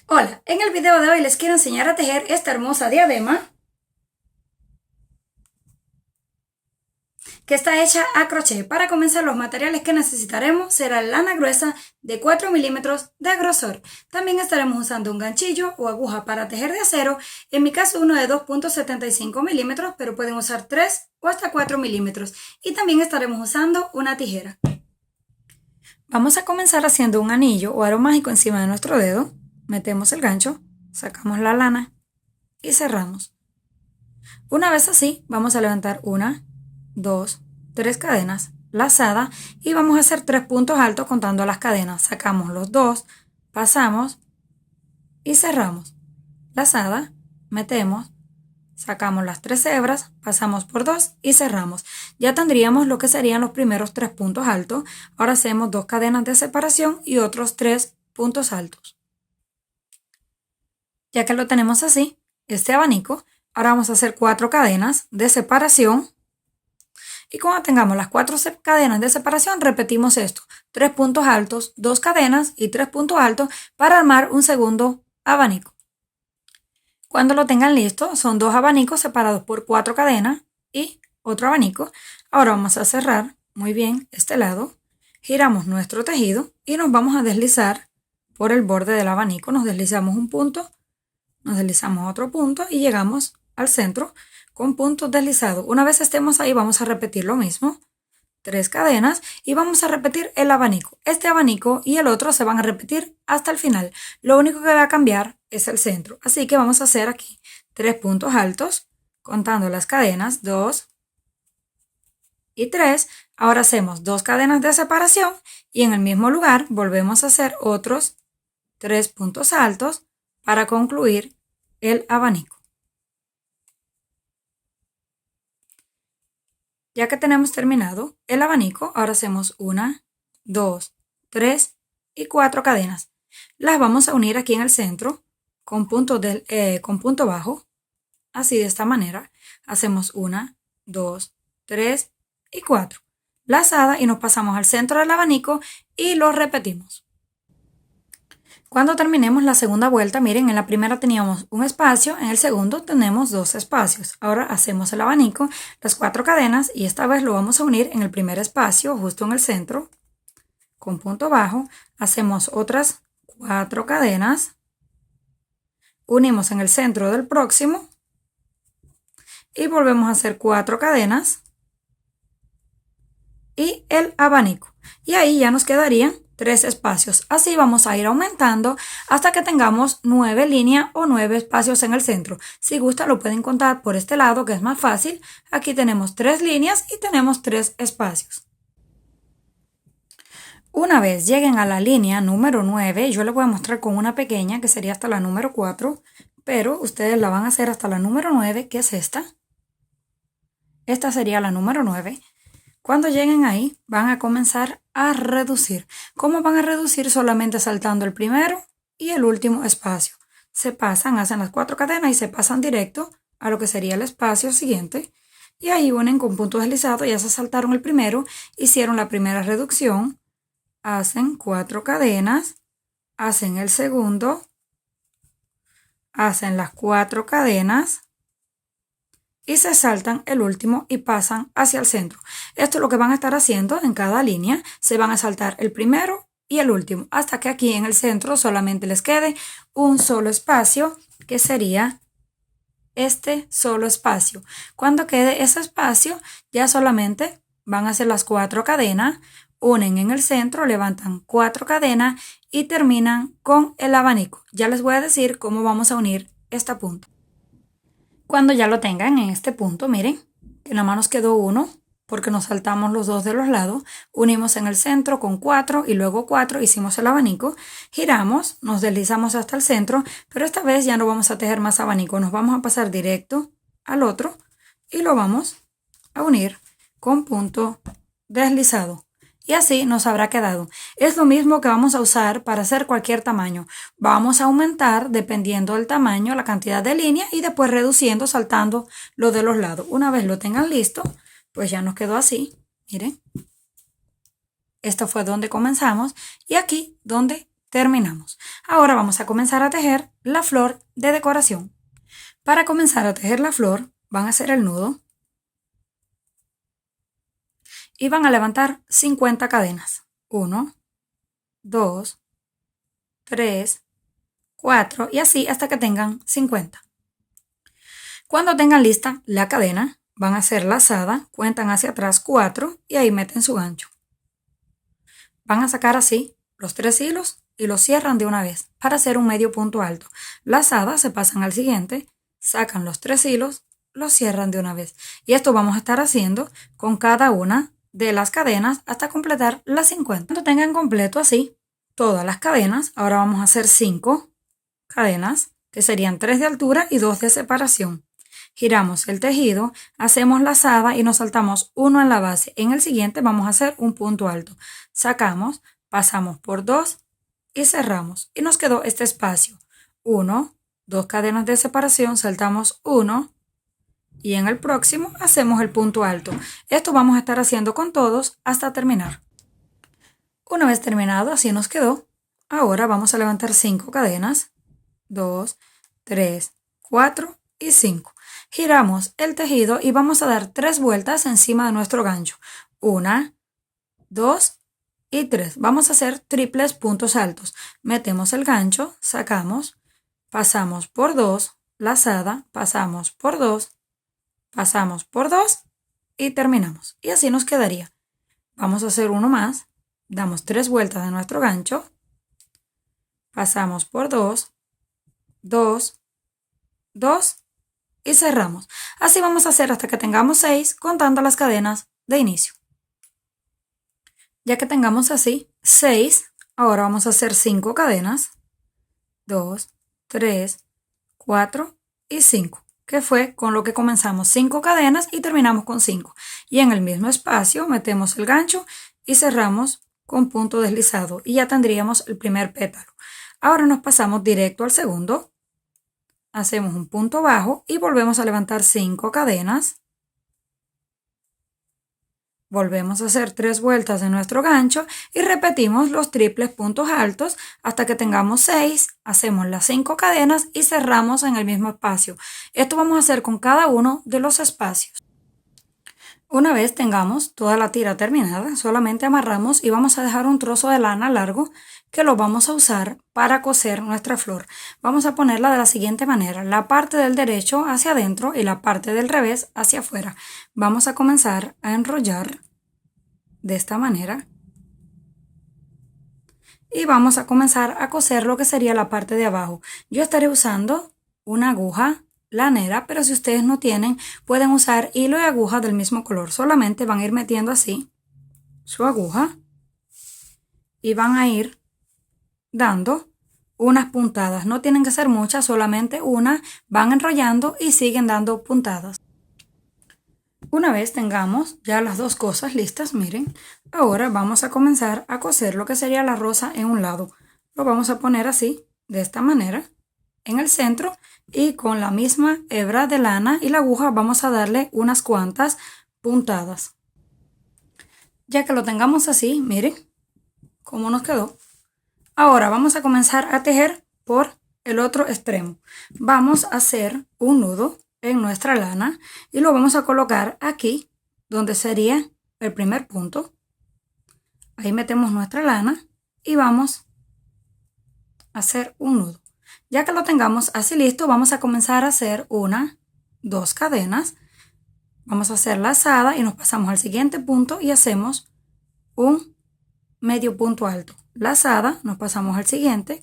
Hola, en el video de hoy les quiero enseñar a tejer esta hermosa diadema que está hecha a crochet. Para comenzar, los materiales que necesitaremos será lana gruesa de 4 milímetros de grosor. También estaremos usando un ganchillo o aguja para tejer de acero, en mi caso uno de 2.75 milímetros, pero pueden usar 3 o hasta 4 milímetros. Y también estaremos usando una tijera. Vamos a comenzar haciendo un anillo o aro mágico encima de nuestro dedo. Metemos el gancho, sacamos la lana y cerramos. Una vez así, vamos a levantar 1, 2, 3 cadenas lazadas y vamos a hacer 3 puntos altos contando las cadenas. Sacamos los 2, pasamos y cerramos. Lazada, metemos, sacamos las 3 hebras, pasamos por 2 y cerramos. Ya tendríamos lo que serían los primeros 3 puntos altos. Ahora hacemos 2 cadenas de separación y otros 3 puntos altos. Ya que lo tenemos así, este abanico, ahora vamos a hacer 4 cadenas de separación. Y cuando tengamos las 4 cadenas de separación, repetimos esto. 3 puntos altos, 2 cadenas y 3 puntos altos para armar un segundo abanico. Cuando lo tengan listo, son 2 abanicos separados por 4 cadenas y otro abanico. Ahora vamos a cerrar muy bien este lado. Giramos nuestro tejido y nos vamos a deslizar por el borde del abanico. Nos deslizamos un punto, nos deslizamos otro punto y llegamos al centro con puntos deslizados. Una vez estemos ahí, vamos a repetir lo mismo. 3 cadenas y vamos a repetir el abanico. Este abanico y el otro se van a repetir hasta el final. Lo único que va a cambiar es el centro. Así que vamos a hacer aquí 3 puntos altos, contando las cadenas, 2 y 3. Ahora hacemos 2 cadenas de separación y en el mismo lugar volvemos a hacer otros 3 puntos altos para concluir el abanico. Ya que tenemos terminado el abanico, ahora hacemos 1, 2, 3 y 4 cadenas. Las vamos a unir aquí en el centro con punto bajo, así de esta manera. Hacemos 1, 2, 3 y 4. Lazada y nos pasamos al centro del abanico y lo repetimos. Cuando terminemos la segunda vuelta, miren, en la primera teníamos un espacio, en el segundo tenemos 2 espacios. Ahora hacemos el abanico, las 4 cadenas y esta vez lo vamos a unir en el primer espacio, justo en el centro, con punto bajo. Hacemos otras 4 cadenas, unimos en el centro del próximo y volvemos a hacer 4 cadenas y el abanico. Y ahí ya nos quedarían 3 espacios. Así vamos a ir aumentando hasta que tengamos 9 líneas o 9 espacios en el centro. Si gusta lo pueden contar por este lado, que es más fácil. Aquí tenemos 3 líneas y tenemos 3 espacios. Una vez lleguen a la línea número 9, yo les voy a mostrar con una pequeña que sería hasta la número 4, pero ustedes la van a hacer hasta la número 9, que es esta. Esta sería la número 9. Cuando lleguen ahí, van a comenzar a reducir. ¿Cómo van a reducir? Solamente saltando el primero y el último espacio. Se pasan, hacen las 4 cadenas y se pasan directo a lo que sería el espacio siguiente. Y ahí unen con punto deslizado, ya se saltaron el primero, hicieron la primera reducción, hacen 4 cadenas, hacen el segundo, hacen las 4 cadenas, y se saltan el último y pasan hacia el centro. Esto es lo que van a estar haciendo en cada línea. Se van a saltar el primero y el último hasta que aquí en el centro solamente les quede un solo espacio, que sería este solo espacio. Cuando quede ese espacio, ya solamente van a hacer las 4 cadenas, unen en el centro, levantan 4 cadenas y terminan con el abanico. Ya les voy a decir cómo vamos a unir esta punta. Cuando ya lo tengan en este punto, miren, que nada más nos quedó uno, porque nos saltamos los dos de los lados, unimos en el centro con 4 y luego 4, hicimos el abanico, giramos, nos deslizamos hasta el centro, pero esta vez ya no vamos a tejer más abanico, nos vamos a pasar directo al otro y lo vamos a unir con punto deslizado. Y así nos habrá quedado. Es lo mismo que vamos a usar para hacer cualquier tamaño. Vamos a aumentar dependiendo del tamaño la cantidad de líneas y después reduciendo saltando lo de los lados. Una vez lo tengan listo, pues ya nos quedó así. Miren. Esto fue donde comenzamos y aquí donde terminamos. Ahora vamos a comenzar a tejer la flor de decoración. Para comenzar a tejer la flor, van a hacer el nudo y van a levantar 50 cadenas. 1, 2, 3, 4 y así hasta que tengan 50. Cuando tengan lista la cadena, van a hacer lazada, cuentan hacia atrás 4 y ahí meten su gancho. Van a sacar así los 3 hilos y los cierran de una vez para hacer un medio punto alto. Lazada, se pasan al siguiente, sacan los 3 hilos, los cierran de una vez. Y esto vamos a estar haciendo con cada una de las cadenas hasta completar las 50. Cuando tengan completo así todas las cadenas, ahora vamos a hacer 5 cadenas, que serían 3 de altura y 2 de separación. Giramos el tejido, hacemos lazada y nos saltamos uno en la base. En el siguiente vamos a hacer un punto alto. Sacamos, pasamos por 2 y cerramos. Y nos quedó este espacio. 1, 2 cadenas de separación, saltamos 1 y en el próximo hacemos el punto alto. Esto vamos a estar haciendo con todos hasta terminar. Una vez terminado, así nos quedó. Ahora vamos a levantar 5 cadenas. 2, 3, 4 y 5. Giramos el tejido y vamos a dar 3 vueltas encima de nuestro gancho. 1, 2 y 3. Vamos a hacer triples puntos altos. Metemos el gancho, sacamos, pasamos por 2, lazada, pasamos por 2, pasamos por 2 y terminamos. Y así nos quedaría. Vamos a hacer uno más. Damos 3 vueltas de nuestro gancho, pasamos por 2, 2, 2 y cerramos. Así vamos a hacer hasta que tengamos 6 contando las cadenas de inicio. Ya que tengamos así 6, ahora vamos a hacer 5 cadenas. 2, 3, 4 y 5. Que fue con lo que comenzamos 5 cadenas y terminamos con 5. Y en el mismo espacio metemos el gancho y cerramos con punto deslizado. Y ya tendríamos el primer pétalo. Ahora nos pasamos directo al segundo. Hacemos un punto bajo y volvemos a levantar 5 cadenas. Volvemos a hacer 3 vueltas de nuestro gancho y repetimos los triples puntos altos hasta que tengamos 6. Hacemos las 5 cadenas y cerramos en el mismo espacio. Esto vamos a hacer con cada uno de los espacios. Una vez tengamos toda la tira terminada, solamente amarramos y vamos a dejar un trozo de lana largo que lo vamos a usar para coser nuestra flor. Vamos a ponerla de la siguiente manera, la parte del derecho hacia adentro y la parte del revés hacia afuera. Vamos a comenzar a enrollar de esta manera y vamos a comenzar a coser lo que sería la parte de abajo. Yo estaré usando una aguja lanera, pero si ustedes no tienen, pueden usar hilo y aguja del mismo color. Solamente van a ir metiendo así su aguja y van a ir dando unas puntadas. No tienen que ser muchas, solamente una. Van enrollando y siguen dando puntadas. Una vez tengamos ya las dos cosas listas, miren, ahora vamos a comenzar a coser lo que sería la rosa en un lado. Lo vamos a poner así, de esta manera, en el centro, y con la misma hebra de lana y la aguja vamos a darle unas cuantas puntadas. Ya que lo tengamos así, miren cómo nos quedó. Ahora vamos a comenzar a tejer por el otro extremo. Vamos a hacer un nudo en nuestra lana y lo vamos a colocar aquí donde sería el primer punto. Ahí metemos nuestra lana y vamos a hacer un nudo. Ya que lo tengamos así listo, vamos a comenzar a hacer 1, 2 cadenas. Vamos a hacer lazada y nos pasamos al siguiente punto y hacemos un medio punto alto. Lazada, nos pasamos al siguiente.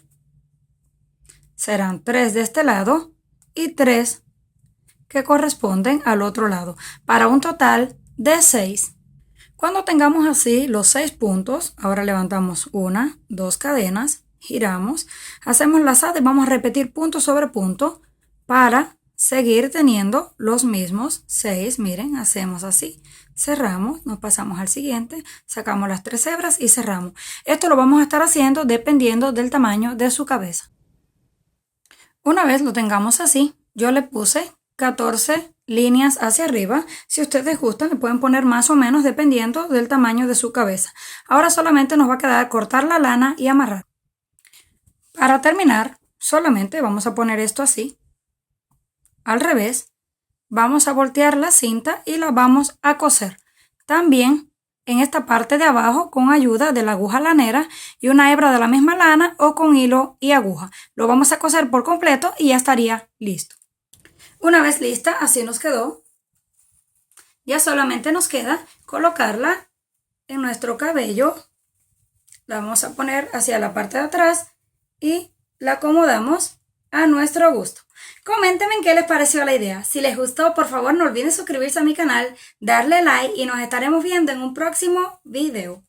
Serán 3 de este lado y 3 que corresponden al otro lado, para un total de 6. Cuando tengamos así los 6 puntos, ahora levantamos 1, 2 cadenas, giramos, hacemos lazada y vamos a repetir punto sobre punto para seguir teniendo los mismos 6. Miren, hacemos así, cerramos, nos pasamos al siguiente, sacamos las 3 hebras y cerramos. Esto lo vamos a estar haciendo dependiendo del tamaño de su cabeza. Una vez lo tengamos así, yo le puse 14 líneas hacia arriba. Si ustedes gustan, le pueden poner más o menos dependiendo del tamaño de su cabeza. Ahora solamente nos va a quedar cortar la lana y amarrar. Para terminar, solamente vamos a poner esto así, al revés. Vamos a voltear la cinta y la vamos a coser. También en esta parte de abajo con ayuda de la aguja lanera y una hebra de la misma lana o con hilo y aguja. Lo vamos a coser por completo y ya estaría listo. Una vez lista, así nos quedó. Ya solamente nos queda colocarla en nuestro cabello. La vamos a poner hacia la parte de atrás y la acomodamos a nuestro gusto. Coméntenme qué les pareció la idea. Si les gustó, por favor no olviden suscribirse a mi canal, darle like y nos estaremos viendo en un próximo video.